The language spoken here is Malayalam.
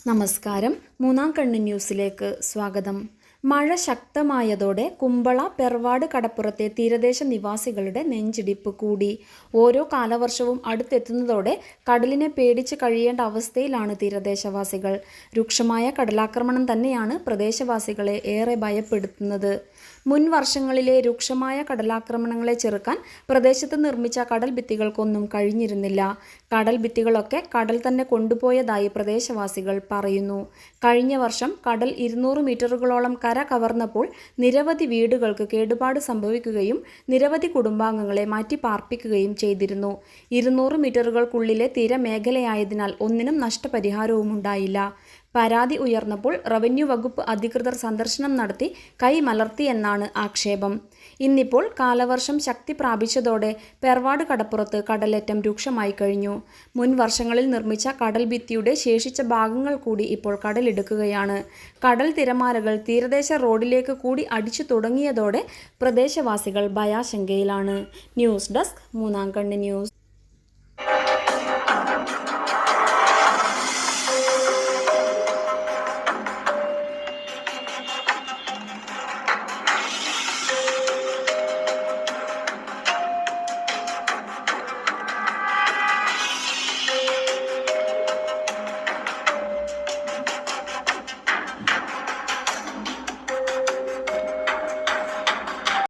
നമസ്കാരം. മൂന്നാം കണ്ണ് ന്യൂസിലേക്ക് സ്വാഗതം. മഴ ശക്തമായതോടെ കുമ്പള പെർവാട് കടപ്പുറത്തെ തീരദേശ നിവാസികളുടെ നെഞ്ചിടിപ്പ് കൂടി. ഓരോ കാലവർഷവും അടുത്തെത്തുന്നതോടെ കടലിനെ പേടിച്ച് കഴിയേണ്ട അവസ്ഥയിലാണ് തീരദേശവാസികൾ. രൂക്ഷമായ കടലാക്രമണം തന്നെയാണ് പ്രദേശവാസികളെ ഏറെ ഭയപ്പെടുത്തുന്നത്. മുൻ വർഷങ്ങളിലെ രൂക്ഷമായ കടലാക്രമണങ്ങളെ ചെറുക്കാൻ പ്രദേശത്ത് നിർമ്മിച്ച കടൽ ഭിത്തികൾക്കൊന്നും കഴിഞ്ഞിരുന്നില്ല. കടൽ ഭിത്തികളൊക്കെ കടൽ തന്നെ കൊണ്ടുപോയതായി പ്രദേശവാസികൾ പറയുന്നു. കഴിഞ്ഞ വർഷം കടൽ 200 മീറ്ററുകളോളം കര കവർന്നപ്പോൾ നിരവധി വീടുകൾക്ക് കേടുപാട് സംഭവിക്കുകയും നിരവധി കുടുംബാംഗങ്ങളെ മാറ്റിപ്പാർപ്പിക്കുകയും ചെയ്തിരുന്നു. 200 മീറ്ററുകൾക്കുള്ളിലെ തീരമേഖലയായതിനാൽ ഒന്നിനും നഷ്ടപരിഹാരവും ഉണ്ടായില്ല. പരാതി ഉയർന്നപ്പോൾ റവന്യൂ വകുപ്പ് അധികൃതർ സന്ദർശനം നടത്തി കൈമലർത്തിയെന്നാണ് ആക്ഷേപം. ഇന്നിപ്പോൾ കാലവർഷം ശക്തി പ്രാപിച്ചതോടെ പെർവാട് കടപ്പുറത്ത് കടലേറ്റം രൂക്ഷമായി കഴിഞ്ഞു. മുൻ വർഷങ്ങളിൽ നിർമ്മിച്ച കടൽ ഭിത്തിയുടെ ശേഷിച്ച ഭാഗങ്ങൾ കൂടി ഇപ്പോൾ കടലെടുക്കുകയാണ്. കടൽ തിരമാലകൾ തീരദേശ റോഡിലേക്ക് കൂടി അടിച്ചു തുടങ്ങിയതോടെ പ്രദേശവാസികൾ ഭയാശങ്കയിലാണ്. ന്യൂസ് ഡെസ്ക് മൂന്നാം കണ്ണ് ന്യൂസ്.